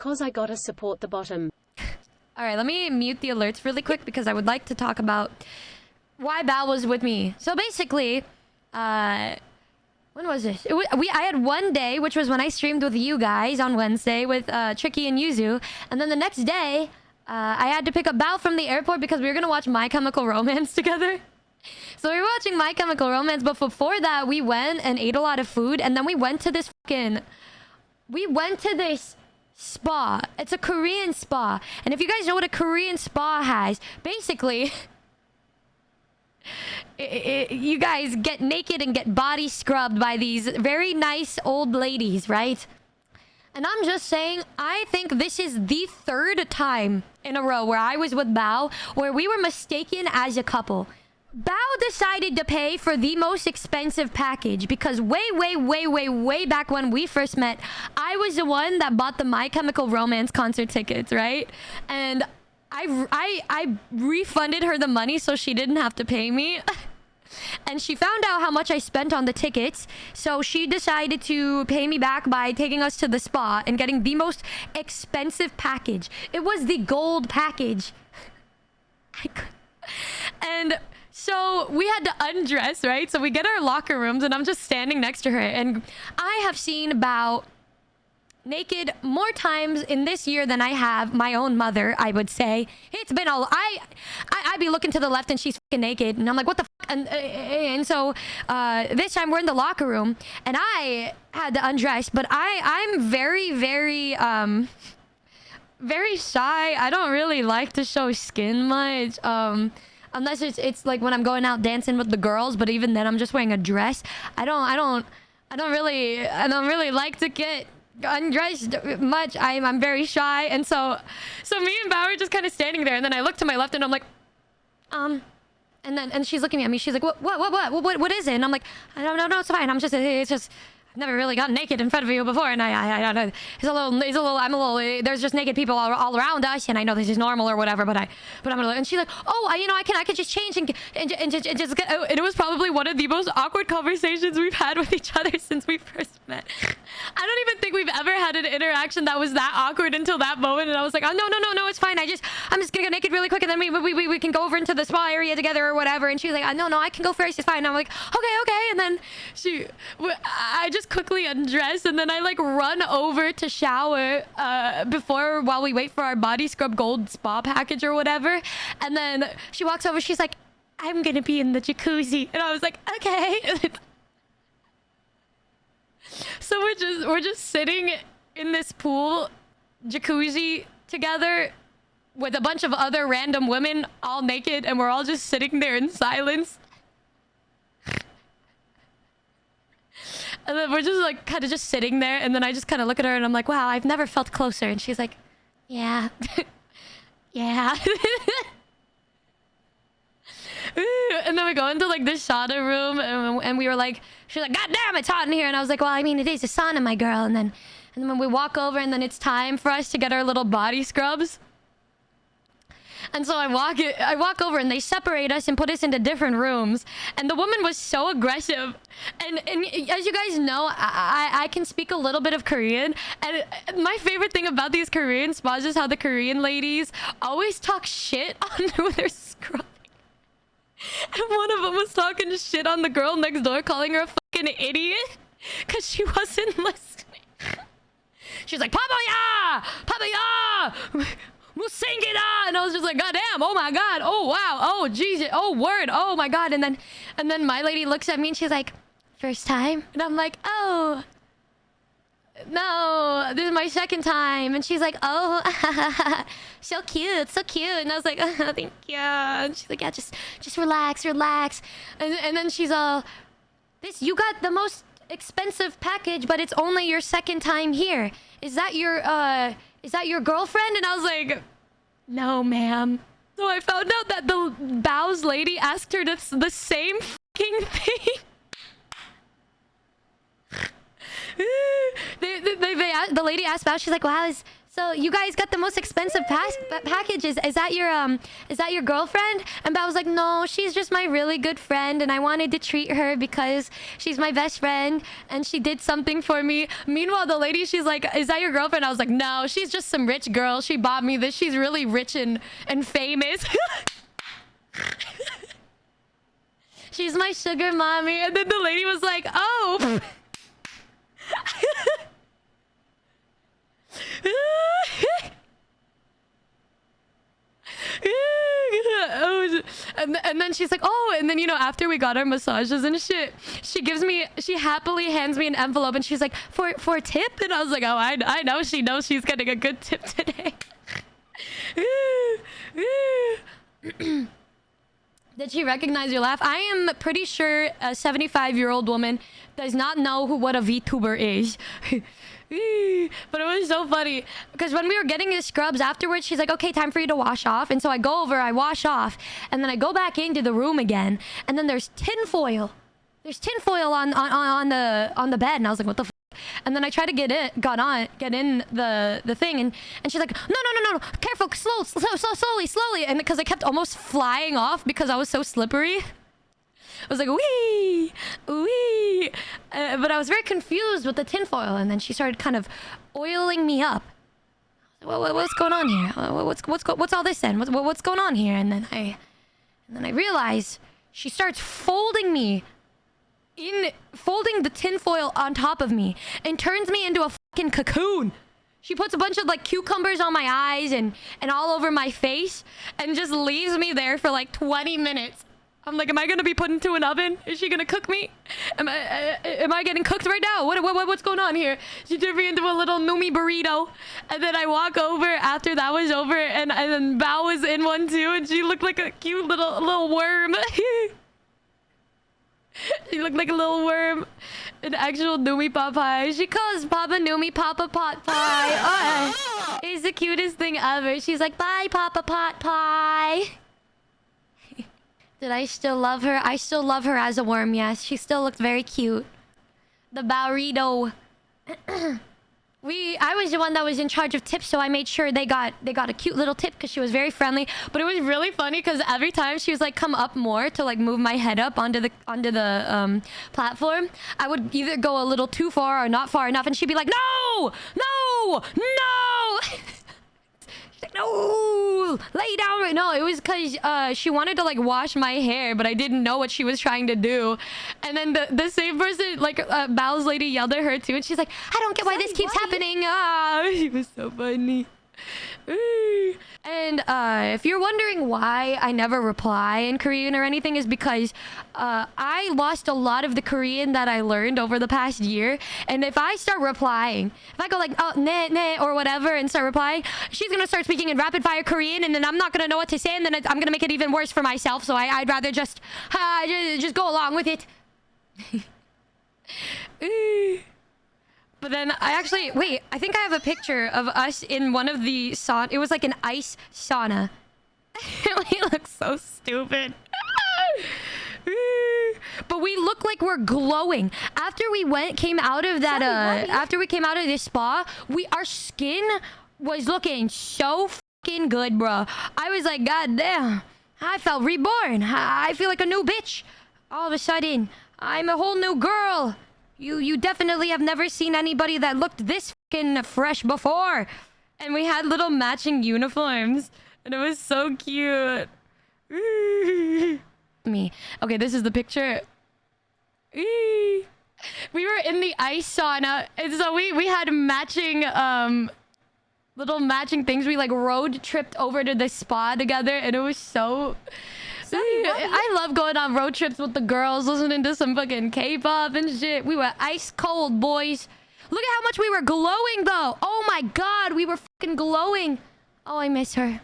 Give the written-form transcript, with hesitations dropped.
'Cause I gotta support the bottom. Alright, let me mute the alerts really quick because I would like to talk about why Bao was with me. So basically, when was this? I had one day, which was when I streamed with you guys on Wednesday with Tricky and Yuzu. And then the next day, I had to pick up Bao from the airport because we were going to watch My Chemical Romance together. So we were watching My Chemical Romance, but before that, we went and ate a lot of food. And then we went to this spa. It's a Korean spa. And if you guys know what a Korean spa has, basically... you guys get naked and get body scrubbed by these very nice old ladies, right? And I'm just saying, I think this is the third time in a row where I was with Bao where we were mistaken as a couple. Bao decided to pay for the most expensive package because way back when we first met, I was the one that bought the My Chemical Romance concert tickets, right? And I refunded her the money so she didn't have to pay me. And she found out how much I spent on the tickets, so she decided to pay me back by taking us to the spa and getting the most expensive package. It was the gold package. And so we had to undress, right? So we get our locker rooms and I'm just standing next to her. And I have seen Bao naked more times in this year than I have my own mother, I would say. It's been all... I'd be looking to the left and she's fucking naked. And I'm like, what the fuck? And so this time we're in the locker room and I had to undress. But I'm very shy. I don't really like to show skin much. Unless it's like when I'm going out dancing with the girls, but even then I'm just wearing a dress. I don't really like to get undressed much. I'm very shy, and so me and Bao are just kind of standing there, and then I look to my left and I'm like, and she's looking at me. She's like, what is it? And I'm like, I don't know, no, it's fine. It's just I've never really gotten naked in front of you before, and I don't know. There's just naked people all around us, and I know this is normal or whatever, but I'm gonna. And she's like, oh, I could just change and just get. And it was probably one of the most awkward conversations we've had with each other since we first met. I don't even think we've ever had an interaction that was that awkward until that moment, and I was like, oh no, it's fine. I'm just gonna get naked really quick, and then we can go over into the spa area together or whatever. And she's like, no, I can go first. It's fine. And I'm like, okay, and then I just quickly undress and then I like run over to shower while we wait for our body scrub gold spa package or whatever. And then she walks over, she's like, I'm gonna be in the jacuzzi. And I was like, okay. So we're just sitting in this pool jacuzzi together with a bunch of other random women all naked, and we're all just sitting there in silence. And then we're just like kind of just sitting there, and then I just kind of look at her and I'm like, wow, I've never felt closer. And she's like, yeah. Yeah. And then we go into like this sauna room, and we were like, she's like, god damn, it's hot in here. And I was like, well, I mean, it is a sauna, my girl. And then when we walk over, and then it's time for us to get our little body scrubs. And so I walk over, and they separate us and put us into different rooms. And the woman was so aggressive. And as you guys know, I can speak a little bit of Korean. And my favorite thing about these Korean spas is how the Korean ladies always talk shit on who they're scrubbing. And one of them was talking shit on the girl next door, calling her a fucking idiot because she wasn't listening. She's like, Papaya! Papaya! Musingida! And I was just like, god damn, oh my god, oh wow, oh Jesus, oh word, oh my god. And then my lady looks at me and she's like, first time? And I'm like, oh no, this is my second time. And she's like, oh, so cute, so cute. And I was like, oh, thank you. And she's like, yeah, just relax. And then she's all, you got the most expensive package, but it's only your second time here. Is that your girlfriend? And I was like, no, ma'am. So I found out that the Bao's lady asked her the same fucking thing. The lady asked Bao, she's like, wow, is So you guys got the most expensive packages. Is that your girlfriend? And Bao was like, no, she's just my really good friend, and I wanted to treat her because she's my best friend and she did something for me. Meanwhile, the lady, she's like, is that your girlfriend? I was like, no, she's just some rich girl. She bought me this. She's really rich and famous. She's my sugar mommy. And then the lady was like, oh. And then she's like, oh, and then, you know, after we got our massages and shit, she happily hands me an envelope and she's like, for a tip? And I was like, oh, I know she knows she's getting a good tip today. Did she recognize your laugh? I am pretty sure a 75-year-old woman does not know what a VTuber is. But it was so funny because when we were getting the scrubs afterwards, she's like, okay, time for you to wash off. And so I go over, I wash off, and then I go back into the room again, and then there's tinfoil. There's tinfoil on the bed, and I was like, what the f? And then I try to get in the thing, and she's like, no, careful, slowly, and because I kept almost flying off because I was so slippery. I was like, wee, wee. But I was very confused with the tinfoil, and then she started kind of oiling me up. What's going on here? What's all this then? What's going on here? And then I realized she starts folding the tinfoil on top of me and turns me into a fucking cocoon. She puts a bunch of like cucumbers on my eyes and all over my face and just leaves me there for like 20 minutes. I'm like, am I gonna be put into an oven? Is she gonna cook me? Am I getting cooked right now? What's going on here? She turned me into a little Numi burrito, and then I walk over after that was over, and then Bao was in one too, and she looked like a cute little worm. She looked like a little worm, an actual Numi pot pie. She calls Papa Numi Papa Pot Pie. Oh, it's the cutest thing ever. She's like, bye, Papa Pot Pie. Did I still love her? I still love her as a worm, yes. She still looked very cute. The burrito. I was the one that was in charge of tips, so I made sure they got a cute little tip because she was very friendly. But it was really funny because every time she was like come up more to like move my head up onto the platform, I would either go a little too far or not far enough, and she'd be like, no, no, no. Like, no, lay down right now. It was because she wanted to like wash my hair, but I didn't know what she was trying to do. And then the same person, like Bao's lady, yelled at her too, and she's like, I don't get why this keeps happening. Ah, she was so funny. And if you're wondering why I never reply in Korean or anything, is because I lost a lot of the Korean that I learned over the past year. And if I start replying, if I go like, oh, ne, or whatever, and start replying, she's gonna start speaking in rapid fire Korean, and then I'm not gonna know what to say, and then I'm gonna make it even worse for myself. So I'd rather just go along with it. But then wait, I think I have a picture of us in one of the sauna. It was like an ice sauna. We look so stupid. But we look like we're glowing. After we came out of that, after we came out of this spa, our skin was looking so fucking good, bro. I was like, god damn, I felt reborn. I feel like a new bitch. All of a sudden, I'm a whole new girl. You definitely have never seen anybody that looked this fucking fresh before. And we had little matching uniforms. And it was so cute. Me. Okay, this is the picture. We were in the ice sauna. And so we had matching, little matching things. We like road tripped over to the spa together. And it was so... I love going on road trips with the girls, listening to some fucking K-pop and shit. We were ice cold, boys. Look at how much we were glowing, though. Oh my god, we were fucking glowing. Oh, I miss her.